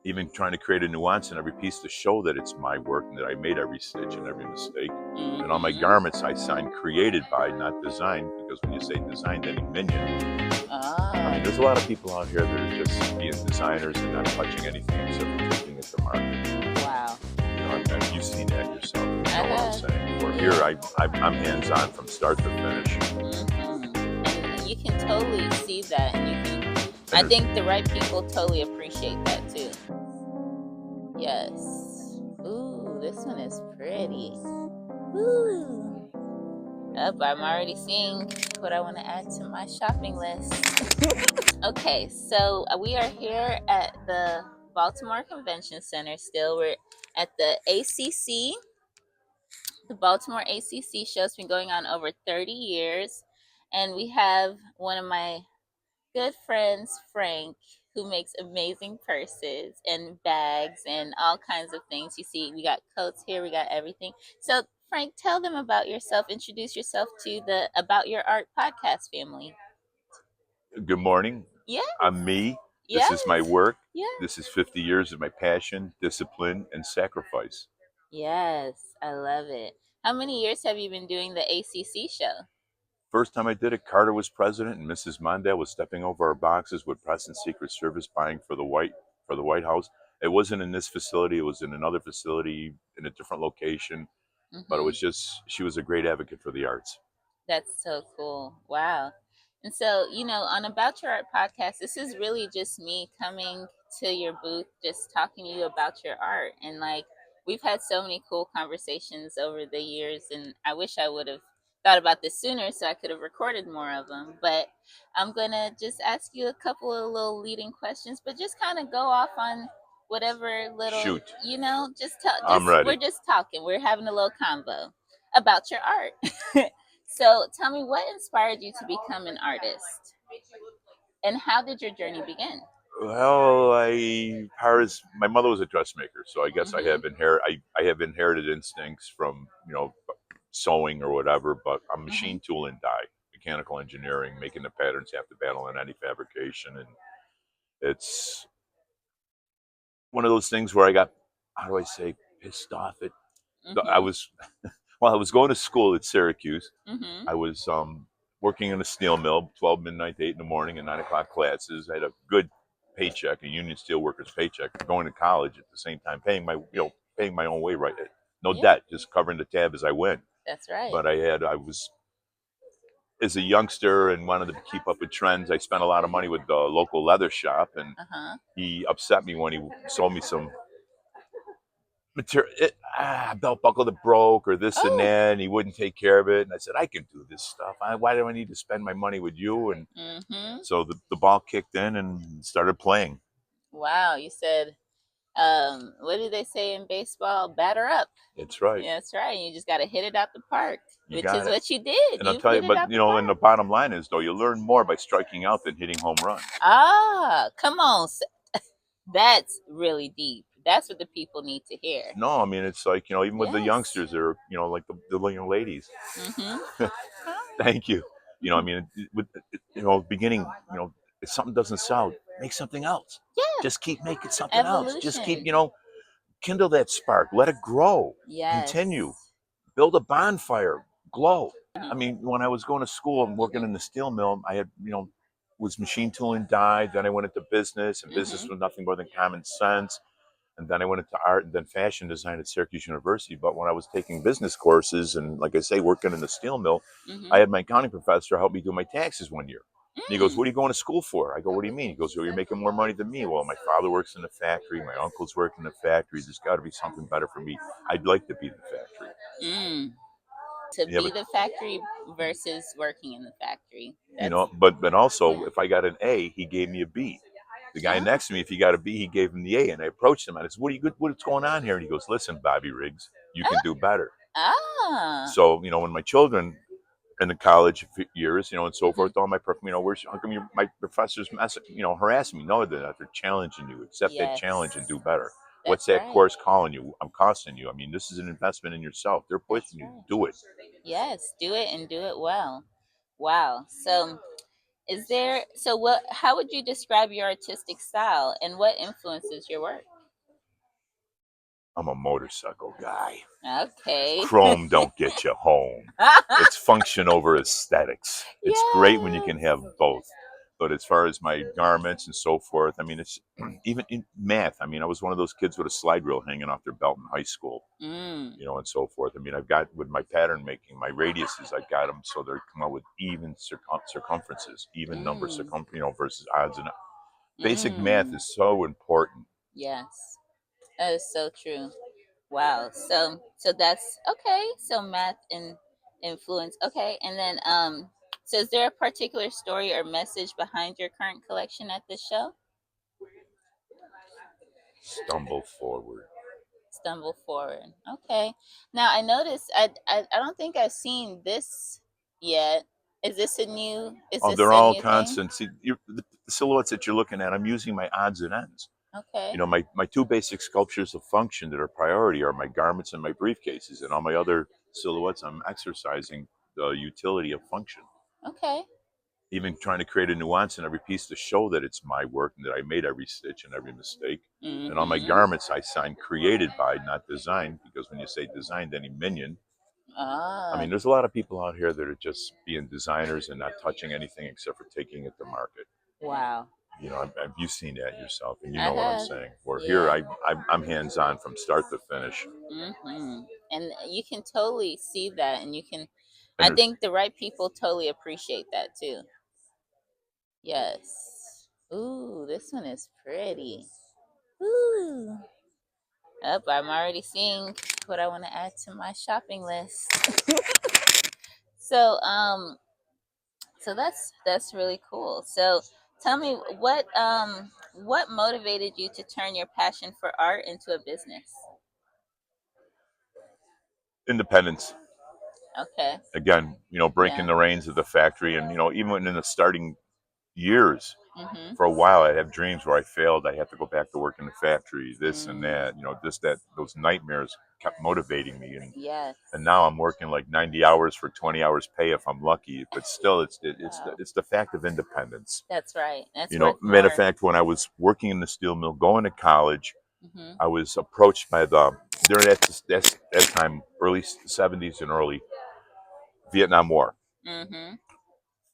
even trying to create a nuance in every piece to show that it's my work and that I made every stitch and every mistake. Mm-hmm. And on my garments, I sign created by, not designed, because when you say designed, then you minion. I mean, there's a lot of people out here that are just being designers and not touching anything except for taking it to market. Wow. You've seen that yourself. You know what I'm saying. Or here, I'm hands-on from start to finish. Mm-hmm. And you can totally see that, and you can. I think the right people totally appreciate that too. Yes. Ooh, this one is pretty. Ooh. I'm already seeing what I want to add to my shopping list. Okay, so we are here at the Baltimore Convention Center still. We're at the ACC. The Baltimore ACC show's been going on over 30 years. And we have one of my good friends, Frank, who makes amazing purses and bags and all kinds of things. You see, we got coats here, we got everything. So, Frank, tell them about yourself. Introduce yourself to the About Your Art podcast family. Good morning. Yes. I'm me. Yes. This is my work. Yes. This is 50 years of my passion, discipline, and sacrifice. Yes, I love it. How many years have you been doing the ACC show? First time I did it, Carter was president, and Mrs. Mondale was stepping over our boxes with press and Secret Service buying for the White House. It wasn't in this facility; it was in another facility in a different location. Mm-hmm. But it was just, she was a great advocate for the arts. That's so cool! Wow. And so, on About Your Art podcast, this is really just me coming to your booth, just talking to you about your art. And we've had so many cool conversations over the years, and I wish I would have thought about this sooner so I could have recorded more of them. But I'm going to just ask you a couple of little leading questions, but just kind of go off on whatever little, Shoot. Just tell. I'm ready. We're just talking. We're having a little convo about your art. So tell me, what inspired you to become an artist? And how did your journey begin? Well, my mother was a dressmaker, so I guess mm-hmm. I have inherited instincts from, sewing or whatever, but I'm machine mm-hmm. tool and die, mechanical engineering, making the patterns half the battle in any fabrication. And it's one of those things where I got, how do I say, pissed off at, mm-hmm. I was going to school at Syracuse. Mm-hmm. I was working in a steel mill, 12 midnight to 8 in the morning and 9 o'clock classes. I had a good paycheck, a union steel worker's paycheck, going to college at the same time, paying my own way, right? No debt, just covering the tab as I went. That's right. But I was, as a youngster and wanted to keep up with trends, I spent a lot of money with the local leather shop, and he upset me when he sold me some material, belt buckle that broke or this and that, and he wouldn't take care of it. And I said, I can do this stuff. Why do I need to spend my money with you? And mm-hmm. so the ball kicked in and started playing. Wow. You said, what do they say in baseball? Batter up. That's right. Yeah, that's right. You just got to hit it out the park, which is what you did. And I'll tell you, but and the bottom line is, though, you learn more by striking out than hitting home runs. Ah, come on. That's really deep. That's what the people need to hear. No, I mean, it's like, even with the youngsters, they're, like the young ladies. Mm-hmm. Thank you. I mean, with, beginning, if something doesn't sell, make something else. Yeah. Just keep making something else. Just keep, kindle that spark. Let it grow. Yes. Continue. Build a bonfire. Glow. I mean, when I was going to school and working in the steel mill, I had, was machine tooling die. Then I went into business, and business was nothing more than common sense. And then I went into art and then fashion design at Syracuse University. But when I was taking business courses and, like I say, working in the steel mill, I had my accounting professor help me do my taxes one year. And he goes, what are you going to school for? I go, what do you mean? He goes, well, you're making more money than me. Well, my father works in the factory. My uncles work in the factory. There's got to be something better for me. I'd like to be the factory. To be the factory versus working in the factory. But also, if I got an A, he gave me a B. The guy next to me, if he got a B, he gave him the A. And I approached him and I said, what's going on here? And he goes, listen, Bobby Riggs, you can do better. So, when my children in the college years, and so forth, all my, how come my professors harassing me? No, they're challenging you. Accept that challenge and do better. What's that course calling you? I'm costing you. I mean, this is an investment in yourself. They're pushing you. Do it. Yes, do it and do it well. Wow. So how would you describe your artistic style and what influences your work? I'm a motorcycle guy. Okay. Chrome don't get you home. It's function over aesthetics. It's great when you can have both. But as far as my garments and so forth, I mean, it's even in math. I mean, I was one of those kids with a slide rule hanging off their belt in high school, Mm. and so forth. I mean, I've got with my pattern making, my radiuses, I got them so they come out with even circumferences, even number versus odds and basic math Mm. is so important. Yes, that is so true. Wow. So that's okay. So math and influence. Okay, and then so is there a particular story or message behind your current collection at this show? Stumble forward. Stumble forward. Okay. Now I noticed. I don't think I've seen this yet. Is this a new? Is Oh, this they're a all new thing? constant. See, the silhouettes that you're looking at, I'm using my odds and ends. Okay. My two basic sculptures of function that are priority are my garments and my briefcases, and all my other silhouettes, I'm exercising the utility of function. Okay. Even trying to create a nuance in every piece to show that it's my work and that I made every stitch and every mistake. And on my Mm-hmm. garments, I sign created by, not designed, because when you say designed, any minion. I Ah. mean, there's a lot of people out here that are just being designers and not touching anything except for taking it to market. Wow. You've seen that yourself, and you I know what I'm have. saying. Where here, Yeah. I'm hands on from start to finish, Mm-hmm. And you can totally see that, and you can. and I there's think the right people totally appreciate that too. Yes. Ooh, this one is pretty. Ooh. Up, I'm already seeing what I want to add to my shopping list. So, so that's really cool. So, tell me what motivated you to turn your passion for art into a business? independence. Okay. Again, breaking Yeah. the reins of the factory, and even in the starting years, Mhm. for a while, I'd have dreams where I failed. I had to go back to work in the factory, this and Mm. that. Those nightmares kept motivating me, Yes. and now I'm working like 90 hours for 20 hours pay if I'm lucky. But still, Wow. it's the fact of independence. That's right. That's worth Matter of more. fact, when I was working in the steel mill, going to college, Mhm. I was approached by during that time, early 70s and early Vietnam War. Mhm.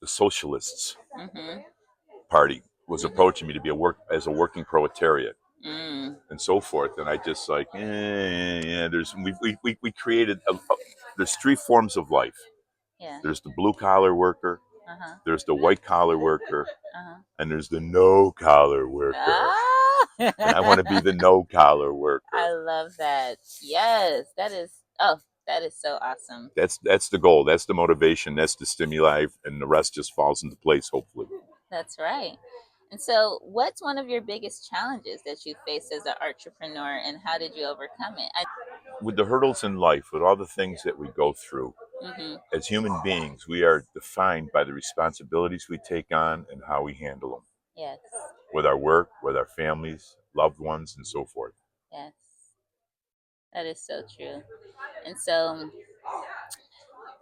The Socialists Mhm. Party was Mhm. approaching me to be as a working proletariat Mm. and so forth, and I just like, yeah. We created there's three forms of life. Yeah. There's the blue collar worker, Uh huh. there's the white collar worker, Uh huh. and there's the no collar worker. Ah! And I want to be the no collar worker. I love that. Yes, that is. Oh, that is so awesome. That's the goal. That's the motivation. That's the stimuli, and the rest just falls into place. Hopefully, That's right. And so, what's one of your biggest challenges that you face as an entrepreneur, and how did you overcome it? with the hurdles in life, with all the things that we go through, Mm-hmm. as human beings, we are defined by the responsibilities we take on and how we handle them Yes. with our work, with our families, loved ones, and so forth. Yes. That is so true. And so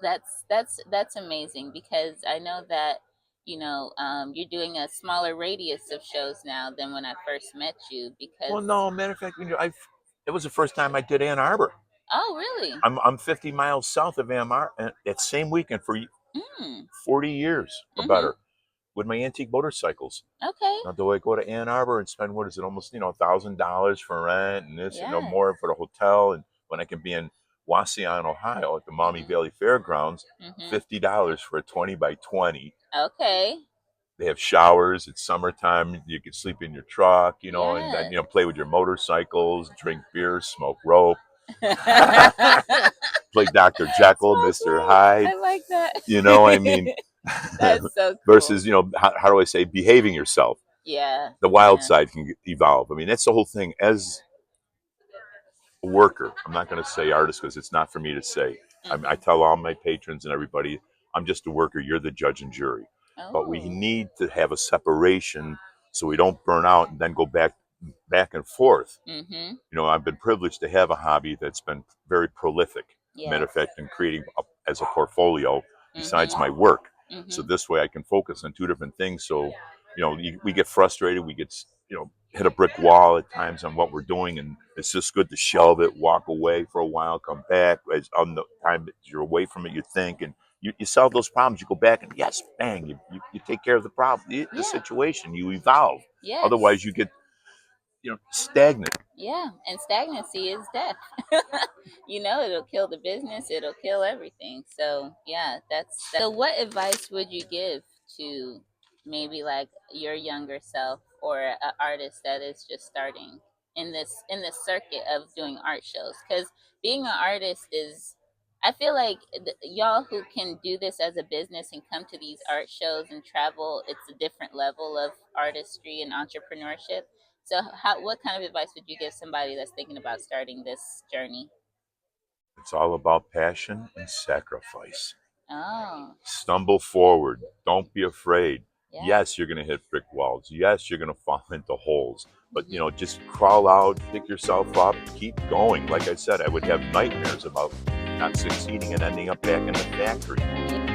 that's amazing because I know that you're doing a smaller radius of shows now than when I first met you because. Well, no, matter of fact, it was the first time I did Ann Arbor. Oh, really? I'm 50 miles south of Ann Arbor that same weekend for Mm. 40 years or Mm-hmm. better with my antique motorcycles. Okay. Now, do I go to Ann Arbor and spend what is it, almost $1,000 for rent and this, Yes. more for the hotel, and when I can be in Wasion, Ohio, at the Maumee Mm-hmm. Valley Fairgrounds, Mm-hmm. $50 for a 20 by 20. Okay. They have showers. It's summertime. You can sleep in your truck, and then Yes. play with your motorcycles, drink beer, smoke rope, Smoke play Dr. Jekyll, Mr. rope. Hyde. I like that. I mean, That's so cool. versus how do I say behaving yourself? Yeah. The wild Yeah. side can evolve. I mean, that's the whole thing. As a worker, I'm not going to say artist because it's not for me to say. I Mm-hmm. tell all my patrons and everybody, I'm just a worker. You're the judge and jury. But we Oh. need to have a separation so we don't burn out and then go back and forth. Mm-hmm. I've been privileged to have a hobby that's been very prolific. Matter Yes. of fact, in creating as a portfolio besides Mm-hmm. my work. So Mm-hmm. this way I can focus on two different things. So, we get frustrated. We get, hit a brick wall at times on what we're doing, and it's just good to shelve it, walk away for a while, come back. As on the time that you're away from it, you think, and you solve those problems. You go back and yes, bang, you take care of the problem, the Yeah. situation. You evolve. Yes. Otherwise, you get stagnant. Yeah, and stagnancy is death. It'll kill the business, it'll kill everything. So, yeah, that's so what advice would you give to maybe like your younger self or an artist that is just starting in this circuit of doing art shows? Cuz being an artist is, I feel like y'all who can do this as a business and come to these art shows and travel, it's a different level of artistry and entrepreneurship. So, what kind of advice would you give somebody that's thinking about starting this journey? It's all about passion and sacrifice. Oh, Stumble forward. Don't be afraid. yeah. Yes, you're going to hit brick walls. Yes, you're going to fall into holes. But, Mhm. just crawl out, pick yourself up, keep going. Like I said, I would have nightmares about not succeeding and ending up back in the factory.